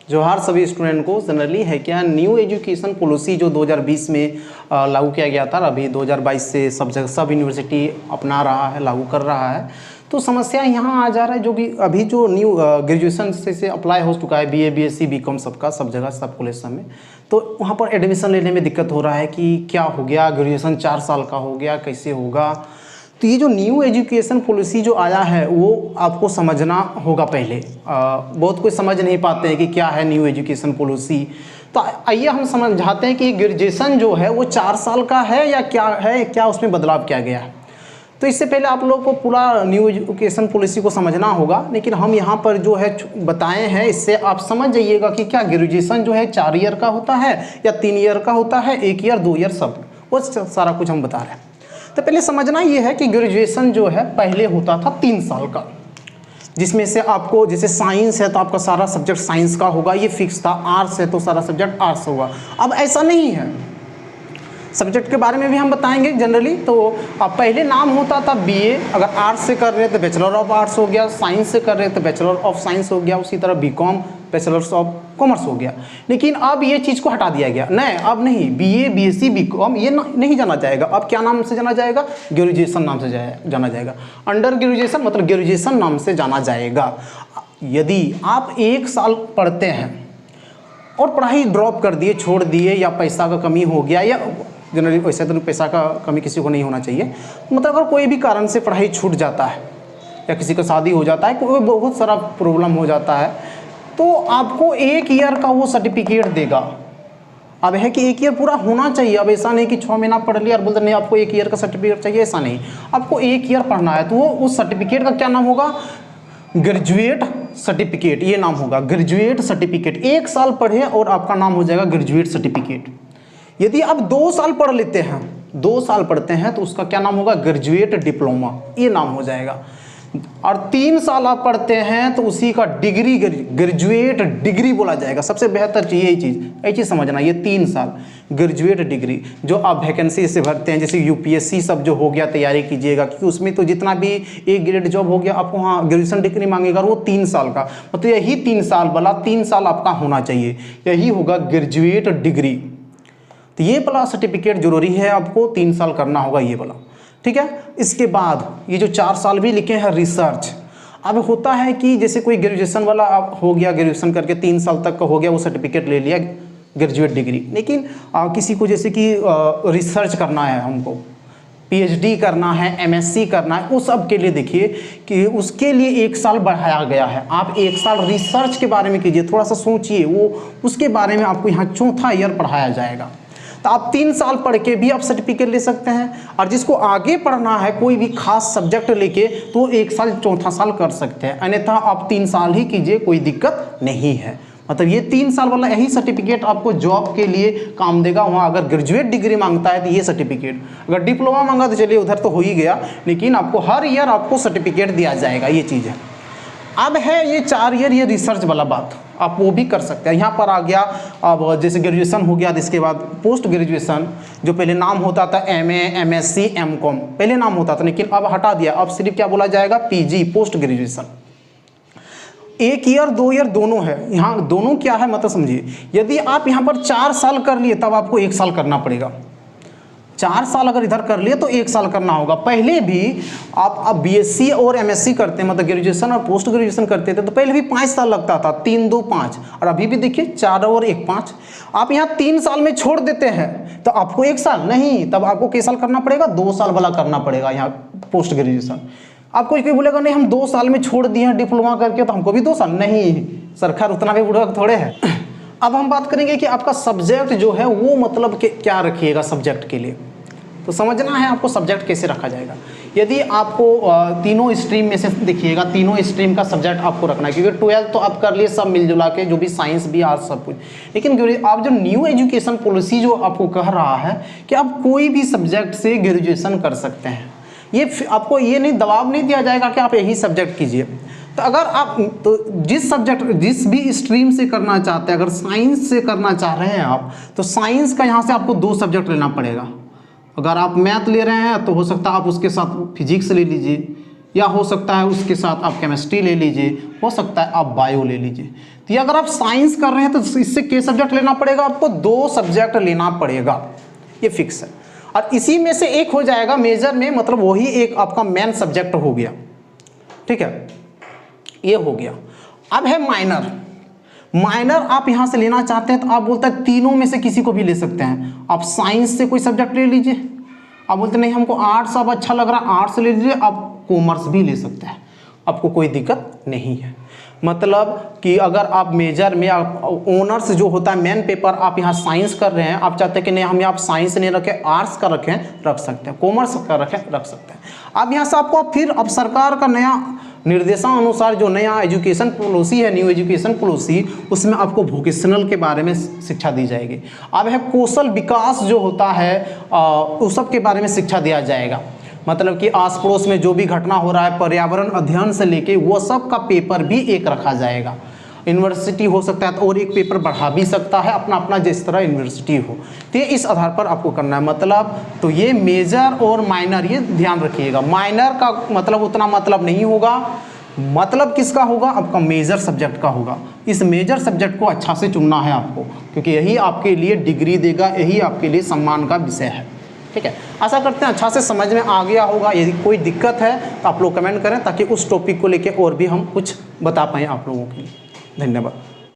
जोहार सभी स्टूडेंट को। जनरली है क्या, न्यू एजुकेशन पॉलिसी जो 2020 में लागू किया गया था, अभी 2022 से सब जगह सब यूनिवर्सिटी अपना रहा है, लागू कर रहा है। तो समस्या यहाँ आ जा रहा है जो कि अभी जो न्यू ग्रेजुएशन से अप्लाई हो चुका है, बीए बीएससी बीकॉम सबका, सब जगह सब कॉलेज में, तो वहाँ पर एडमिशन लेने में दिक्कत हो रहा है कि क्या हो गया, ग्रेजुएशन 4 साल का हो गया, कैसे होगा। तो ये जो न्यू एजुकेशन पॉलिसी जो आया है वो आपको समझना होगा पहले। बहुत कोई समझ नहीं पाते हैं कि क्या है न्यू एजुकेशन पॉलिसी। तो आइए हम समझाते हैं कि ग्रेजुएशन जो है वो 4 साल का है या क्या है, क्या उसमें बदलाव किया गया है। तो इससे पहले आप लोगों को पूरा न्यू एजुकेशन पॉलिसी को समझना होगा, लेकिन हम यहाँ पर जो है बताए हैं, इससे आप समझ जाइएगा कि क्या ग्रेजुएशन जो है 4 ईयर का होता है या 3 ईयर का होता है, 1 ईयर 2 ईयर, सब वो सारा कुछ हम बता रहे हैं। तो पहले समझना ये है कि ग्रेजुएशन जो है पहले होता था 3 साल का, जिसमें से आपको जैसे साइंस है तो आपका सारा सब्जेक्ट साइंस का होगा, ये फिक्स था। आर्ट्स है तो सारा सब्जेक्ट आर्ट्स होगा। अब ऐसा नहीं है, सब्जेक्ट के बारे में भी हम बताएंगे जनरली। तो अब पहले नाम होता था बीए, अगर आर्ट्स से कर रहे तो बैचलर ऑफ आर्ट्स हो गया, साइंस से कर रहे तो बैचलर ऑफ साइंस हो गया, उसी तरह बीकॉम बैचलर्स ऑफ कॉमर्स हो गया। लेकिन अब ये चीज़ को हटा दिया गया, नहीं अब नहीं, बीए बीएससी बीकॉम ये नहीं जाना जाएगा। अब क्या नाम से जाना जाएगा, ग्रेजुएशन नाम से जाना जाएगा। अंडर ग्रेजुएशन मतलब ग्रेजुएशन नाम से जाना जाएगा। यदि आप 1 साल पढ़ते हैं और पढ़ाई ड्रॉप कर दिए, छोड़ दिए, या पैसा का कमी हो गया, या जनरली वैसे तो पैसा का कमी किसी को नहीं होना चाहिए, मतलब अगर कोई भी कारण से पढ़ाई छूट जाता है या किसी का शादी हो जाता है, कोई बहुत सारा प्रॉब्लम हो जाता है, तो आपको 1 ईयर का वो सर्टिफिकेट देगा। अब है कि 1 ईयर पूरा होना चाहिए। अब ऐसा नहीं कि 6 महीना पढ़ लिया और बोलते नहीं आपको 1 ईयर का सर्टिफिकेट चाहिए, ऐसा नहीं। आपको 1 ईयर पढ़ना है तो वो उस सर्टिफिकेट का क्या नाम होगा, ग्रेजुएट सर्टिफिकेट, ये नाम होगा ग्रेजुएट सर्टिफिकेट। 1 साल पढ़े और आपका नाम हो जाएगा ग्रेजुएट सर्टिफिकेट। यदि आप 2 साल पढ़ लेते हैं, 2 साल पढ़ते हैं तो उसका क्या नाम होगा, ग्रेजुएट डिप्लोमा, ये नाम हो जाएगा। और 3 साल आप पढ़ते हैं तो उसी का डिग्री, ग्रेजुएट डिग्री बोला जाएगा। सबसे बेहतर चीज़ यही चीज़ समझना, ये 3 साल ग्रेजुएट डिग्री जो आप वैकेंसी से भरते हैं, जैसे यूपीएससी सब जो हो गया, तैयारी कीजिएगा, क्योंकि उसमें तो जितना भी एक ग्रेड जॉब हो गया आपको वहाँ ग्रेजुएशन डिग्री मांगेगा, वो 3 साल का, मतलब यही 3 साल वाला 3 साल आपका होना चाहिए, यही होगा ग्रेजुएट डिग्री। तो ये वाला सर्टिफिकेट जरूरी है, आपको 3 साल करना होगा ये वाला, ठीक है। इसके बाद ये जो 4 साल भी लिखे हैं रिसर्च। अब होता है कि जैसे कोई ग्रेजुएशन वाला अब हो गया, ग्रेजुएशन करके 3 साल तक का हो गया, वो सर्टिफिकेट ले लिया ग्रेजुएट डिग्री, लेकिन किसी को जैसे कि रिसर्च करना है, हमको पीएचडी करना है, एमएससी करना है, उस सब के लिए देखिए कि उसके लिए 1 साल बढ़ाया गया है। आप 1 साल रिसर्च के बारे में कीजिए, थोड़ा सा सोचिए, वो उसके बारे में आपको यहाँ 4था ईयर पढ़ाया जाएगा। तो आप 3 साल पढ़ के भी आप सर्टिफिकेट ले सकते हैं, और जिसको आगे पढ़ना है कोई भी खास सब्जेक्ट लेके तो 1 साल 4था साल कर सकते हैं, अन्यथा आप 3 साल ही कीजिए, कोई दिक्कत नहीं है। मतलब ये 3 साल वाला यही सर्टिफिकेट आपको जॉब के लिए काम देगा। वहाँ अगर ग्रेजुएट डिग्री मांगता है तो ये सर्टिफिकेट, अगर डिप्लोमा मांगा तो चलिए उधर तो हो ही गया, लेकिन आपको हर ईयर आपको सर्टिफिकेट दिया जाएगा, ये चीज़ है। अब है ये 4 ईयर ये रिसर्च वाला बात, आप वो भी कर सकते हैं। यहाँ पर आ गया, अब जैसे ग्रेजुएशन हो गया, इसके बाद पोस्ट ग्रेजुएशन, जो पहले नाम होता था एमए, एमएससी, एमकॉम, पहले नाम होता था, लेकिन अब हटा दिया, अब सिर्फ क्या बोला जाएगा, PG, post graduation. 1 year 2 year दोनों है, यहाँ दोनों क्या है मतलब समझिए। यदि आप यहाँ पर 4 साल कर लिए तब आपको 1 साल करना पड़ेगा। 4 साल अगर इधर कर लिए तो 1 साल करना होगा। पहले भी आप बीएससी और एमएससी करते हैं, मतलब ग्रेजुएशन और पोस्ट ग्रेजुएशन करते थे, तो पहले भी 5 साल लगता था, 3 2 5, और अभी भी देखिए 4 और 1 5। आप यहाँ 3 साल में छोड़ देते हैं तो आपको 1 साल नहीं, तब आपको किस साल करना पड़ेगा, 2 साल वाला करना पड़ेगा यहाँ पोस्ट ग्रेजुएशन। आपको कोई बोलेगा नहीं हम 2 साल में छोड़ दिए हैं डिप्लोमा करके तो हमको भी 2 साल, नहीं, सरकार उतना भी बुढ़ा थोड़े है। अब हम बात करेंगे कि आपका सब्जेक्ट जो है वो मतलब क्या रखिएगा सब्जेक्ट के लिए। तो समझना है आपको सब्जेक्ट कैसे रखा जाएगा। यदि आपको तीनों स्ट्रीम में से देखिएगा, तीनों स्ट्रीम का सब्जेक्ट आपको रखना है, क्योंकि 12th तो आप कर लिए सब मिलजुला के, जो भी साइंस भी आर्ट्स सब कुछ। लेकिन आप जो न्यू एजुकेशन पॉलिसी जो आपको कह रहा है कि आप कोई भी सब्जेक्ट से ग्रेजुएशन कर सकते हैं, ये आपको ये नहीं दबाव नहीं दिया जाएगा कि आप यही सब्जेक्ट कीजिए। तो अगर आप तो जिस भी स्ट्रीम से करना चाहते हैं, अगर साइंस से करना चाह रहे हैं आप, तो साइंस का यहाँ से आपको 2 सब्जेक्ट लेना पड़ेगा। अगर आप मैथ ले रहे हैं तो हो सकता है आप उसके साथ फिजिक्स ले लीजिए, या हो सकता है उसके साथ आप केमिस्ट्री ले लीजिए, हो सकता है आप बायो ले लीजिए। तो ये अगर आप साइंस कर रहे हैं तो इससे के सब्जेक्ट लेना पड़ेगा आपको, 2 सब्जेक्ट लेना पड़ेगा, ये फिक्स है। और इसी में से एक हो जाएगा मेजर में, मतलब वही एक आपका मेन सब्जेक्ट हो गया, ठीक है, ये हो गया। अब है माइनर। माइनर आप यहां से लेना चाहते हैं तो आप बोलते हैं तीनों में से किसी को भी ले सकते हैं। आप साइंस से कोई सब्जेक्ट ले लीजिए, आप बोलते नहीं हमको आर्ट्स अब अच्छा लग रहा है, आर्ट्स ले लीजिए, आप कॉमर्स भी ले सकते हैं, आपको कोई दिक्कत नहीं है। मतलब कि अगर आप मेजर में आप ऑनर्स जो होता है मेन पेपर, आप यहाँ साइंस कर रहे हैं, आप चाहते हैं कि नहीं हम यहाँ साइंस नहीं रखें, आर्ट्स का रखें, रख सकते हैं, कॉमर्स का रखें, रख सकते हैं। अब यहाँ से आपको फिर अब सरकार का नया निर्देशानुसार जो नया एजुकेशन पॉलिसी है, न्यू एजुकेशन पॉलिसी, उसमें आपको वोकेशनल के बारे में शिक्षा दी जाएगी। अब है कौशल विकास जो होता है उस सब के बारे में शिक्षा दिया जाएगा। मतलब कि आस पड़ोस में जो भी घटना हो रहा है, पर्यावरण अध्ययन से लेके वो सब का पेपर भी एक रखा जाएगा। यूनिवर्सिटी हो सकता है तो और एक पेपर बढ़ा भी सकता है, अपना अपना जिस तरह यूनिवर्सिटी हो, तो ये इस आधार पर आपको करना है। मतलब तो ये मेजर और माइनर, ये ध्यान रखिएगा। माइनर का मतलब उतना मतलब नहीं होगा, मतलब किसका होगा, आपका मेजर सब्जेक्ट का होगा। इस मेजर सब्जेक्ट को अच्छा से चुनना है आपको, क्योंकि यही आपके लिए डिग्री देगा, यही आपके लिए सम्मान का विषय है। ठीक है, आशा करते हैं अच्छा से समझ में आ गया होगा। यदि कोई दिक्कत है तो आप लोग कमेंट करें, ताकि उस टॉपिक को लेके और भी हम कुछ बता पाएँ आप लोगों के लिए। धन्यवाद।